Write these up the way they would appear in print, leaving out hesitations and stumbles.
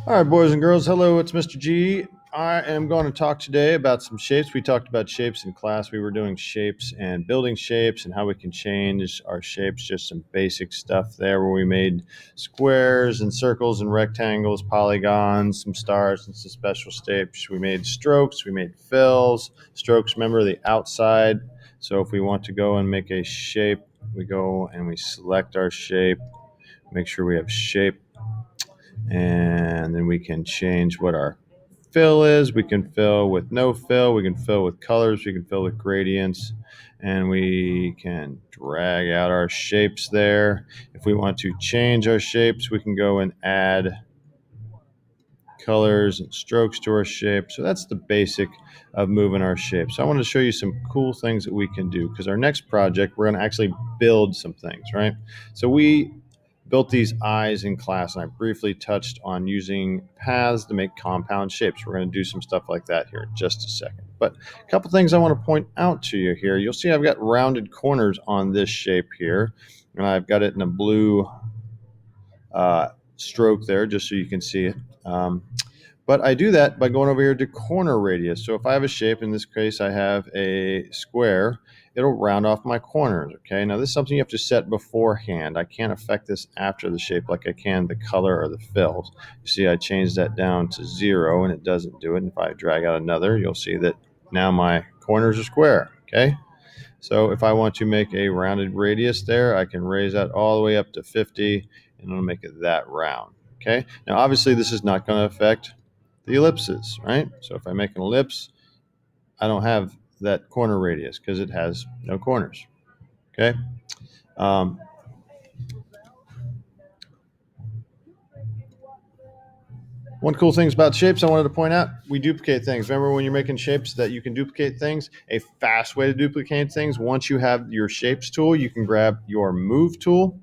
All right, boys and girls, hello, it's Mr. G. I am going to talk today about some shapes. We talked about shapes in class. We were doing shapes and building shapes and how we can change our shapes, just some basic stuff there where we made squares and circles and rectangles, polygons, some stars and some special shapes. We made strokes, we made fills. Strokes, remember the outside. So if we want to go and make a shape, we go and we select our shape, make sure we have shape, and then we can change what our fill is. We can fill with no fill, we can fill with colors, we can fill with gradients, and we can drag out our shapes there. If we want to change our shapes, we can go and add colors and strokes to our shape. So that's the basic of moving our shape. So I want to show you some cool things that we can do, because our next project, we're going to actually build some things, right? So we built these eyes in class, and I briefly touched on using paths to make compound shapes. We're going to do some stuff like that here in just a second. But a couple things I want to point out to you here. You'll see I've got rounded corners on this shape here, and I've got it in a blue stroke there just so you can see it. But I do that by going over here to corner radius. So if I have a shape, in this case I have a square, it'll round off my corners, okay? Now this is something you have to set beforehand. I can't affect this after the shape like I can the color or the fills. You see I changed that down to 0 and it doesn't do it. And if I drag out another, you'll see that now my corners are square, okay? So if I want to make a rounded radius there, I can raise that all the way up to 50 and it'll make it that round, okay? Now obviously this is not going to affect the ellipses, right? So if I make an ellipse, I don't have that corner radius because it has no corners, okay? One cool thing about shapes I wanted to point out, we duplicate things. Remember when you're making shapes that you can duplicate things? A fast way to duplicate things, once you have your shapes tool, you can grab your move tool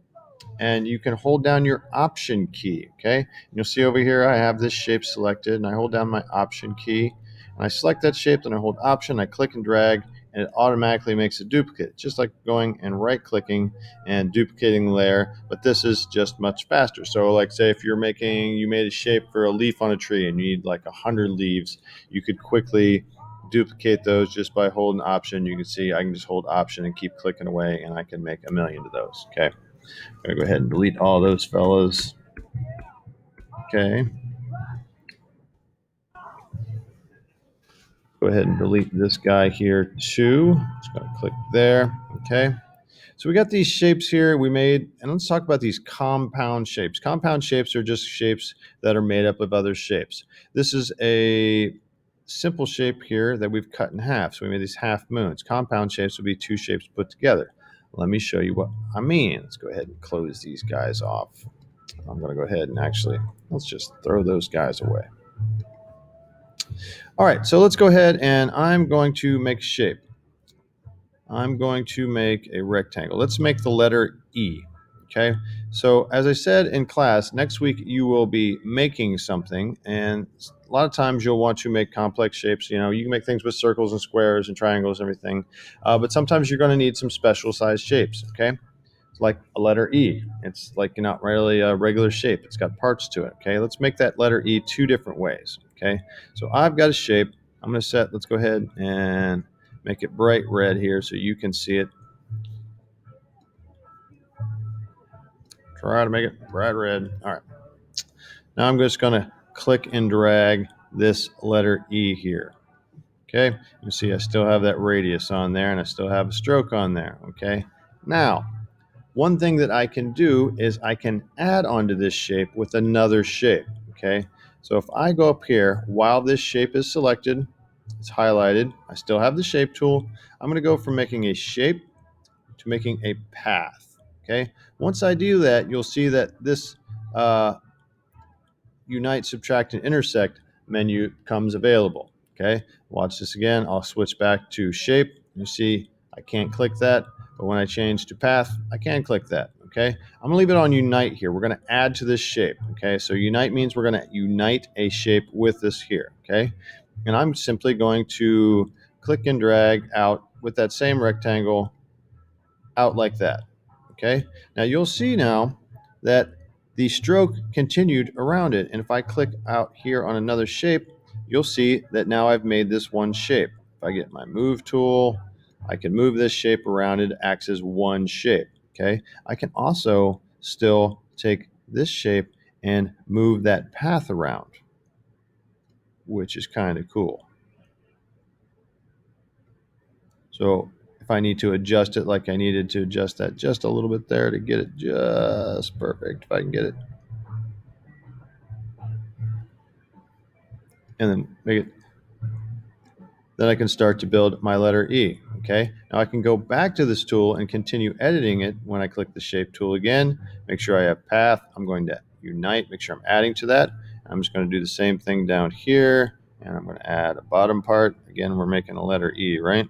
and you can hold down your option key, okay? And you'll see over here I have this shape selected and I hold down my option key and I select that shape, then I hold option, I click and drag, and it automatically makes a duplicate, just like going and right clicking and duplicating the layer, but this is just much faster. So like say if you made a shape for a leaf on a tree and you need like 100 leaves, you could quickly duplicate those just by holding option. You can see I can just hold option and keep clicking away and I can make 1,000,000 of those, okay? I'm going to go ahead and delete all those fellas. Okay. Go ahead and delete this guy here too. Just going to click there. Okay. So we got these shapes here we made, and let's talk about these compound shapes. Compound shapes are just shapes that are made up of other shapes. This is a simple shape here that we've cut in half. So we made these half moons. Compound shapes would be two shapes put together. Let me show you what I mean. Let's go ahead and close these guys off. I'm going to go ahead and let's just throw those guys away. All right, so let's go ahead and I'm going to make a shape. I'm going to make a rectangle. Let's make the letter E, okay? So as I said in class, next week you will be making something, and a lot of times you'll want to make complex shapes. You know, you can make things with circles and squares and triangles and everything, but sometimes you're going to need some special sized shapes, okay? Like a letter E. It's like not really a regular shape. It's got parts to it, okay? Let's make that letter E two different ways, okay? So I've got a shape. I'm going to let's go ahead and make it bright red here so you can see it. Try to make it bright red. All right. Now I'm just going to click and drag this letter E here, okay? You see I still have that radius on there and I still have a stroke on there, okay? Now, one thing that I can do is I can add onto this shape with another shape, okay? So if I go up here, while this shape is selected, it's highlighted, I still have the shape tool, I'm going to go from making a shape to making a path, okay? Once I do that, you'll see that this Unite, Subtract, and Intersect menu comes available, okay? Watch this again. I'll switch back to shape. You see I can't click that. But when I change to path, I can click that, okay? I'm going to leave it on Unite here. We're going to add to this shape, okay? So Unite means we're going to unite a shape with this here, okay? And I'm simply going to click and drag out with that same rectangle out like that, okay? Now you'll see now that the stroke continued around it. And if I click out here on another shape, you'll see that now I've made this one shape. If I get my move tool, I can move this shape around. It acts as one shape. Okay. I can also still take this shape and move that path around, which is kind of cool. So if I need to adjust it like I needed to adjust that just a little bit there to get it just perfect, if I can get it, and then make it, then I can start to build my letter E. Okay, now I can go back to this tool and continue editing it when I click the shape tool again. Make sure I have path. I'm going to unite, make sure I'm adding to that. I'm just going to do the same thing down here, and I'm going to add a bottom part. Again, we're making a letter E, right?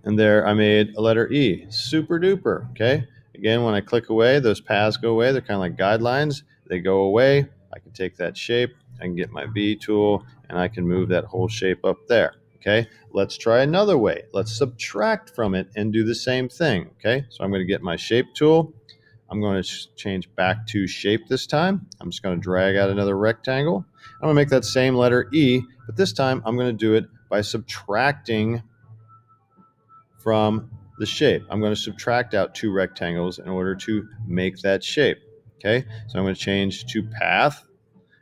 And there I made a letter E. Super duper. Okay. Again, when I click away, those paths go away. They're kind of like guidelines. They go away. I can take that shape. I can get my V tool and I can move that whole shape up there. Okay. Let's try another way. Let's subtract from it and do the same thing. Okay. So I'm going to get my shape tool. I'm going to change back to shape this time. I'm just going to drag out another rectangle. I'm going to make that same letter E, but this time I'm going to do it by subtracting from the shape. I'm going to subtract out two rectangles in order to make that shape. Okay, so I'm going to change to path,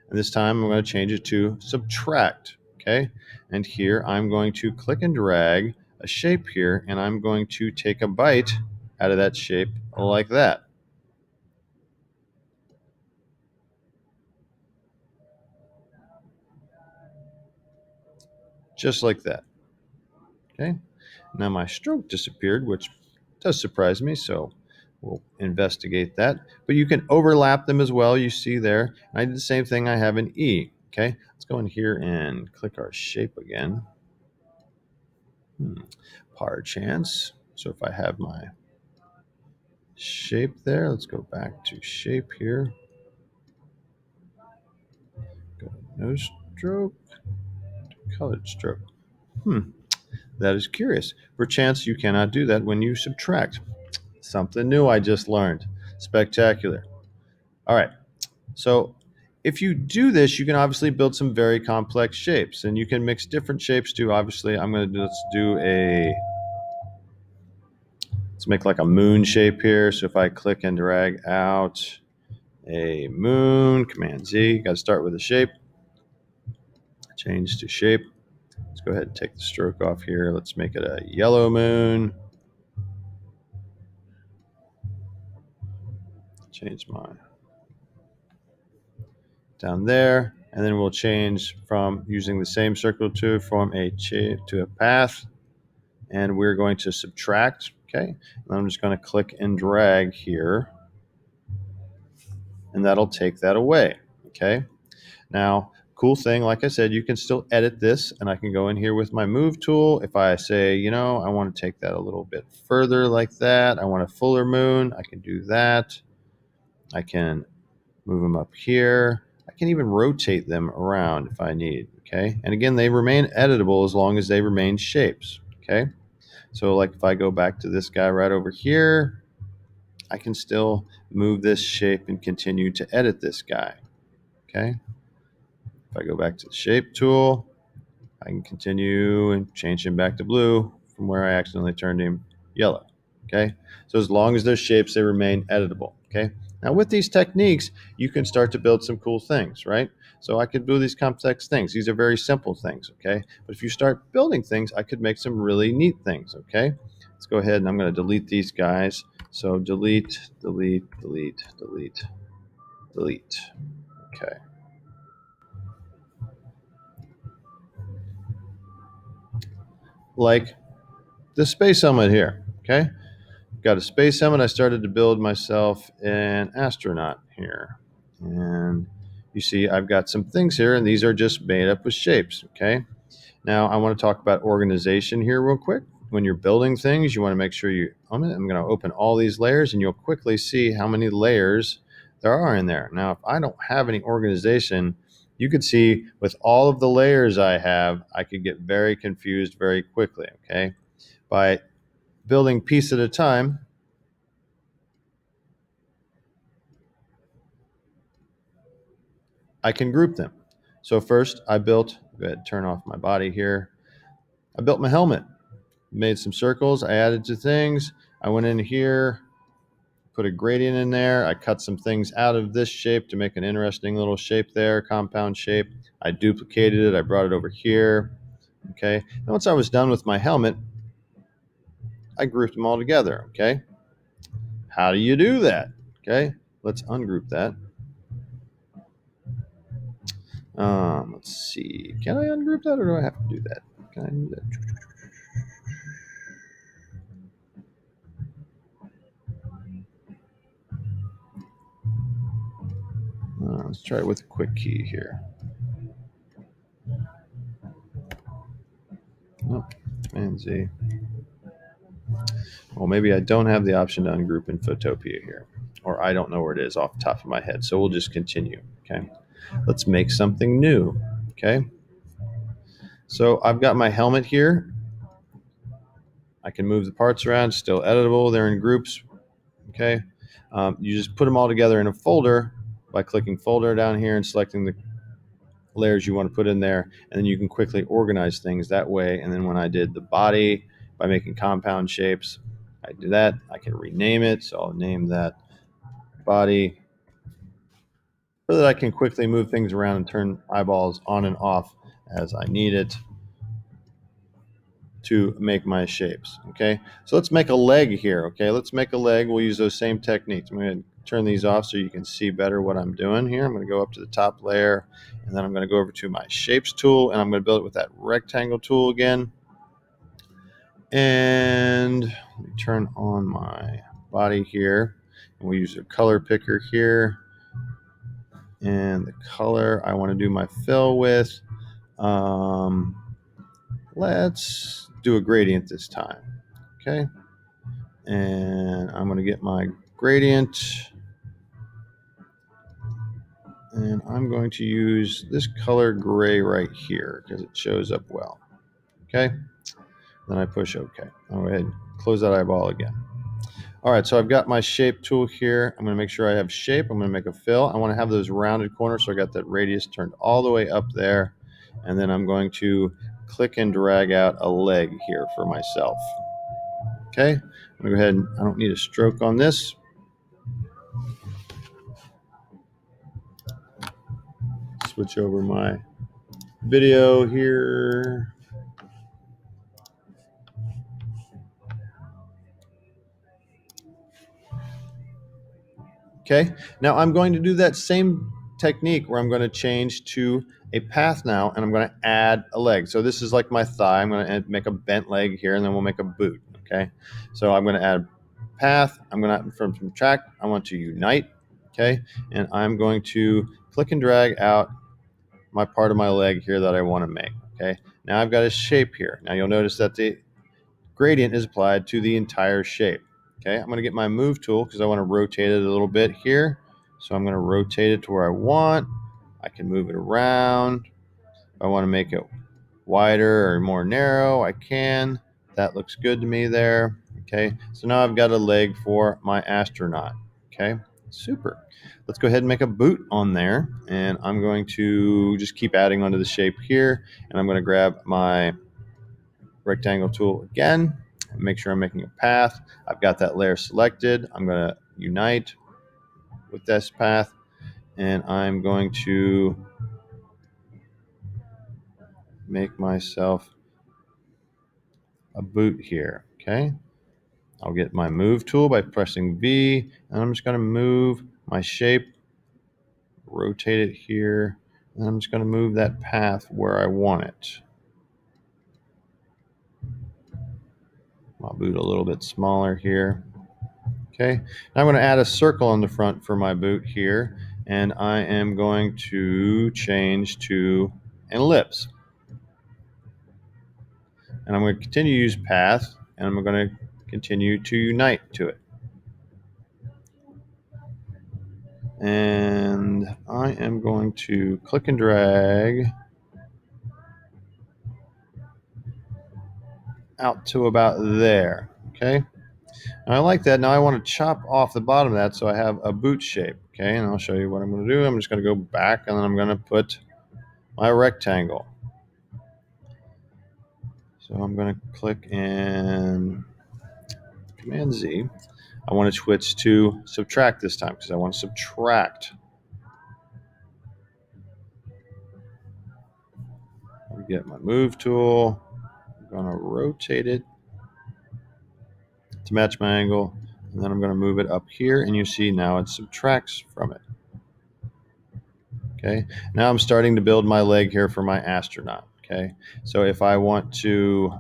and this time I'm going to change it to subtract. Okay, and here I'm going to click and drag a shape here, and I'm going to take a bite out of that shape like that. Just like that. Okay, now my stroke disappeared, which does surprise me, so we'll investigate that. But you can overlap them as well, you see there. I did the same thing I have in E. Okay, let's go in here and click our shape again. Par chance. So if I have my shape there, let's go back to shape here. Go to no stroke, colored stroke. That is curious. Perchance you cannot do that when you subtract. Something new I just learned. Spectacular. All right. So if you do this, you can obviously build some very complex shapes, and you can mix different shapes too. Obviously, let's make like a moon shape here. So if I click and drag out a moon, Command Z, got to start with a shape, change to shape. Let's go ahead and take the stroke off here. Let's make it a yellow moon. Change mine down there, and then we'll change from using the same circle to form a shape to a path, and we're going to subtract. Okay, and I'm just going to click and drag here, and that'll take that away. Okay, now cool thing, like I said, you can still edit this, and I can go in here with my move tool. If I say, I want to take that a little bit further like that, I want a fuller moon, I can do that. I can move them up here. I can even rotate them around if I need. Okay, and again, they remain editable as long as they remain shapes. Okay, so like if I go back to this guy right over here, I can still move this shape and continue to edit this guy. Okay, if I go back to the shape tool, I can continue and change him back to blue from where I accidentally turned him yellow. Okay, so as long as they're shapes, they remain editable. Okay, now with these techniques, you can start to build some cool things, right? So I could do these complex things. These are very simple things, okay? But if you start building things, I could make some really neat things, okay? Let's go ahead and I'm going to delete these guys. So delete, delete, delete, delete, delete. Okay. Like the space helmet here, okay? Got a space helmet. I started to build myself an astronaut here. And you see I've got some things here, and these are just made up with shapes, okay? Now I want to talk about organization here real quick. When you're building things, you want to make sure you own it. I'm going to open all these layers, and you'll quickly see how many layers there are in there. Now, if I don't have any organization, you could see with all of the layers I have, I could get very confused very quickly, okay? By building piece at a time, I can group them. So first I built, go ahead, turn off my body here. I built my helmet, made some circles. I added to things. I went in here, put a gradient in there. I cut some things out of this shape to make an interesting little shape there, compound shape. I duplicated it. I brought it over here. Okay. And once I was done with my helmet, I grouped them all together. Okay. How do you do that? Okay. Let's ungroup that. Let's see. Can I ungroup that or do I have to do that? Can I do that? Let's try it with a quick key here. Oh, Command Z. Well, maybe I don't have the option to ungroup in Photopea here, or I don't know where it is off the top of my head. So we'll just continue. Okay. Let's make something new. Okay. So I've got my helmet here. I can move the parts around, still editable. They're in groups. Okay. You just put them all together in a folder by clicking folder down here and selecting the layers you want to put in there. And then you can quickly organize things that way. And then when I did the body by making compound shapes, I do that. I can rename it. So I'll name that body so that I can quickly move things around and turn eyeballs on and off as I need it to make my shapes. Okay, so let's make a leg here. Okay, let's make a leg. We'll use those same techniques. I'm going to turn these off so you can see better what I'm doing here. I'm going to go up to the top layer, and then I'm going to go over to my shapes tool, and I'm going to build it with that rectangle tool again. And let me turn on my body here, and we'll use a color picker here. And the color I want to do my fill with, let's do a gradient this time. Okay, and I'm going to get my gradient, and I'm going to use this color gray right here because it shows up well. Okay, then I push OK. I'll go ahead and close that eyeball again. All right, so I've got my shape tool here. I'm going to make sure I have shape. I'm going to make a fill. I want to have those rounded corners, so I got that radius turned all the way up there. And then I'm going to click and drag out a leg here for myself. Okay, I'm going to go ahead and I don't need a stroke on this. Switch over my video here. Okay, now I'm going to do that same technique where I'm going to change to a path now, and I'm going to add a leg. So this is like my thigh. I'm going to make a bent leg here, and then we'll make a boot. Okay, so I'm going to add path. I'm going to, from subtract, I want to unite. Okay, and I'm going to click and drag out my part of my leg here that I want to make. Okay, now I've got a shape here. Now you'll notice that the gradient is applied to the entire shape. Okay, I'm going to get my move tool because I want to rotate it a little bit here. So I'm going to rotate it to where I want. I can move it around. If I want to make it wider or more narrow, I can. That looks good to me there. Okay, so now I've got a leg for my astronaut. Okay, super. Let's go ahead and make a boot on there. And I'm going to just keep adding onto the shape here. And I'm going to grab my rectangle tool again, make sure I'm making a path. I've got that layer selected. I'm going to unite with this path, and I'm going to make myself a boot here. Okay, I'll get my move tool by pressing V, and I'm just going to move my shape, rotate it here, and I'm just going to move that path where I want it. I'll boot a little bit smaller here. Okay, now I'm going to add a circle on the front for my boot here, and I am going to change to an ellipse. And I'm going to continue to use path, and I'm going to continue to unite to it. And I am going to click and drag out to about there. Okay. And I like that. Now I want to chop off the bottom of that so I have a boot shape. Okay, and I'll show you what I'm going to do. I'm just going to go back and then I'm going to put my rectangle. So I'm going to click and Command Z. I want to switch to subtract this time because I want to subtract. I get my move tool. I'm going to rotate it to match my angle. And then I'm going to move it up here, and you see now it subtracts from it. Okay, now I'm starting to build my leg here for my astronaut. Okay, so if I want to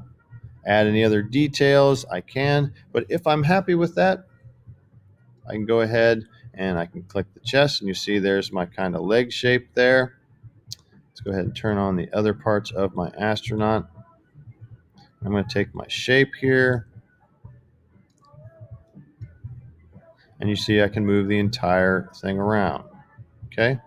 add any other details, I can. But if I'm happy with that, I can go ahead and I can click the chest, and you see there's my kind of leg shape there. Let's go ahead and turn on the other parts of my astronaut. I'm going to take my shape here, and you see I can move the entire thing around. Okay.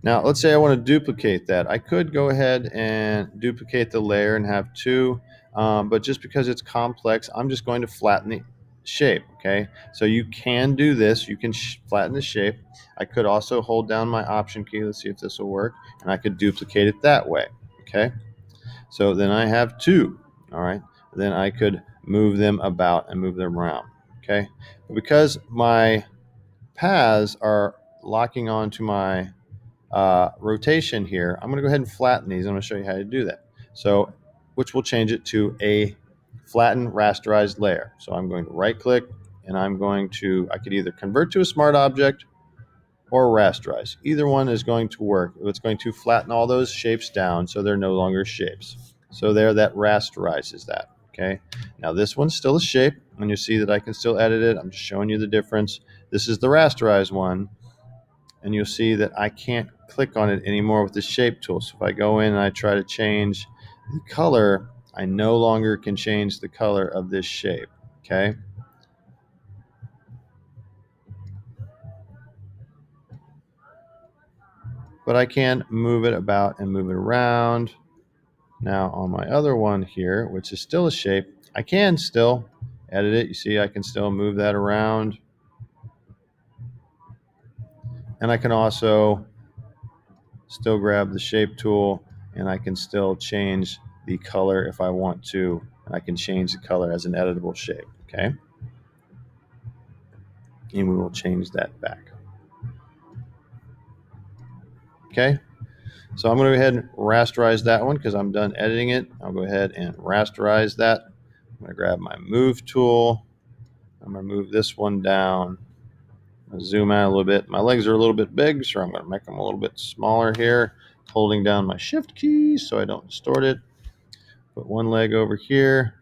Now, let's say I want to duplicate that. I could go ahead and duplicate the layer and have two, but just because it's complex, I'm just going to flatten the shape, okay? So you can do this. You can flatten the shape. I could also hold down my Option key. Let's see if this will work, and I could duplicate it that way, okay? So then I have two, all right? Then I could move them about and move them around, okay? But because my paths are locking onto my rotation here, I'm going to go ahead and flatten these. I'm going to show you how to do that. So, which will change it to a flattened rasterized layer. So I'm going to right click and I could either convert to a smart object or rasterize. Either one is going to work. It's going to flatten all those shapes down so they're no longer shapes. So there, that rasterizes that. Okay. Now this one's still a shape, and you see that I can still edit it. I'm just showing you the difference. This is the rasterized one. And you'll see that I can't click on it anymore with the shape tool. So if I go in and I try to change the color, I no longer can change the color of this shape, okay? But I can move it about and move it around. Now on my other one here, which is still a shape, I can still edit it. You see I can still move that around. And I can also still grab the shape tool and I can still change the color if I want to. And I can change the color as an editable shape, okay? And we will change that back. Okay, so I'm going to go ahead and rasterize that one because I'm done editing it. I'll go ahead and rasterize that. I'm going to grab my move tool. I'm going to move this one down. I'm going to zoom out a little bit. My legs are a little bit big, so I'm going to make them a little bit smaller here, holding down my shift key so I don't distort it. Put one leg over here.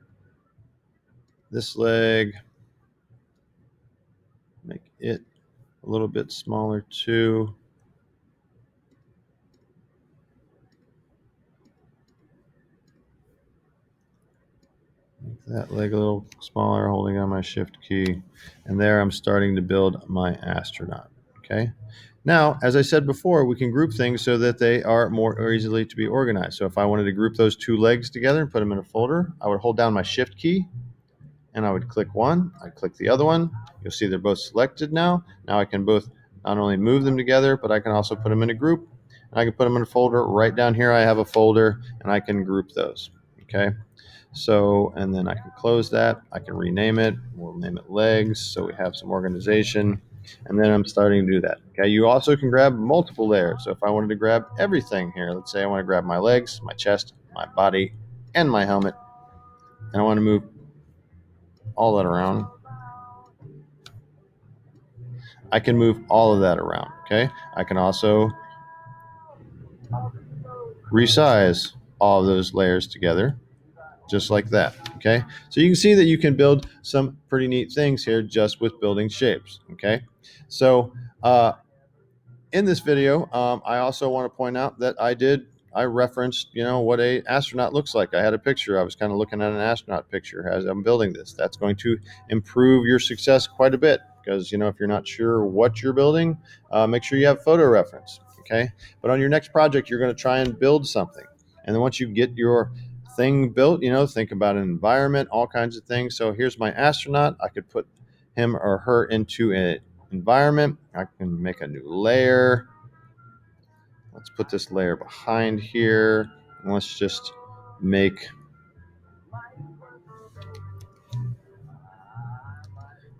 This leg, make it a little bit smaller too. Make that leg a little smaller, holding on my shift key. And there I'm starting to build my astronaut, okay? Now, as I said before, we can group things so that they are more easily to be organized. So if I wanted to group those two legs together and put them in a folder, I would hold down my shift key and I would click one, I'd click the other one. You'll see they're both selected now. Now I can both not only move them together, but I can also put them in a group. And I can put them in a folder. Right down here I have a folder and I can group those, okay? So, and then I can close that. I can rename it. We'll name it legs so we have some organization. And then I'm starting to do that. Okay, you also can grab multiple layers. So if I wanted to grab everything here, let's say I want to grab my legs, my chest, my body, and my helmet, and I want to move all that around, I can move all of that around. Okay, I can also resize all of those layers together just like that. Okay, so you can see that you can build some pretty neat things here just with building shapes. Okay, so in this video, I also want to point out that I referenced, what a astronaut looks like. I had a picture. I was kind of looking at an astronaut picture as I'm building this. That's going to improve your success quite a bit because, if you're not sure what you're building, make sure you have photo reference. Okay, but on your next project, you're going to try and build something, and then once you get your thing built. Think about an environment, all kinds of things. So here's my astronaut. I could put him or her into an environment. I can make a new layer. Let's put this layer behind here. And let's just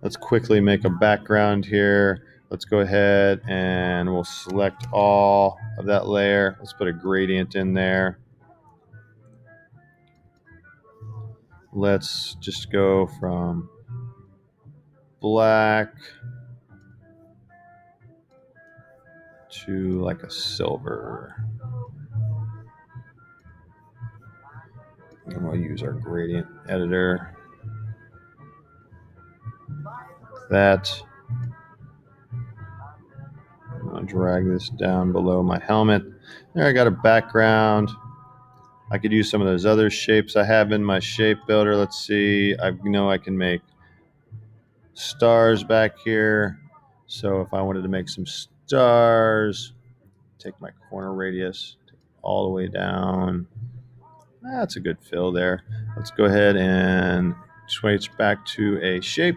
let's quickly make a background here. Let's go ahead and we'll select all of that layer. Let's put a gradient in there. Let's just go from black to like a silver. And we'll use our gradient editor. That. I'll drag this down below my helmet. There, I got a background. I could use some of those other shapes I have in my shape builder. Let's see. I know I can make stars back here. So if I wanted to make some stars, take my corner radius all the way down. That's a good fill there. Let's go ahead and switch back to a shape.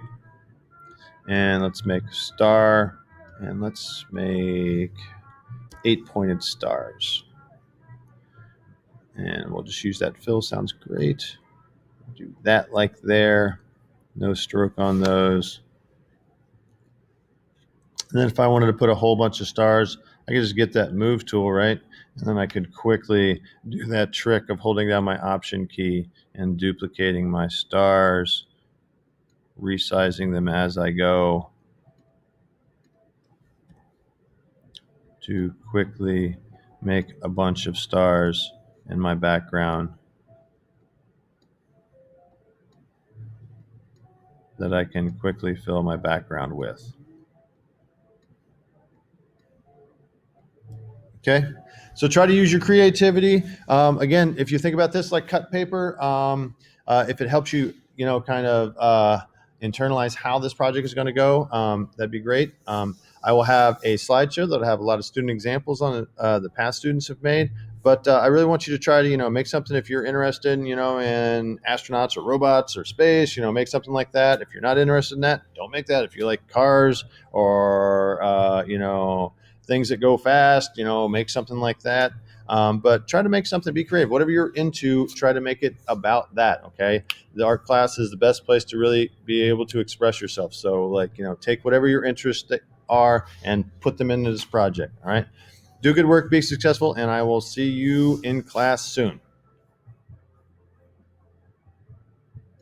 And let's make a star. And let's make 8 pointed stars. And we'll just use that fill. Sounds great. Do that like there. No stroke on those. And then if I wanted to put a whole bunch of stars, I could just get that move tool, right? And then I could quickly do that trick of holding down my option key and duplicating my stars, resizing them as I go to quickly make a bunch of stars in my background that I can quickly fill my background with. Okay, so try to use your creativity. Again, if you think about this like cut paper, if it helps you, kind of internalize how this project is going to go, that'd be great. I will have a slideshow that'll have a lot of student examples on it the past students have made. But I really want you to try to, make something if you're interested, in astronauts or robots or space, make something like that. If you're not interested in that, don't make that. If you like cars or, things that go fast, make something like that. But try to make something, be creative. Whatever you're into, try to make it about that, okay? The art class is the best place to really be able to express yourself. So, take whatever your interests are and put them into this project, all right? Do good work, be successful, and I will see you in class soon.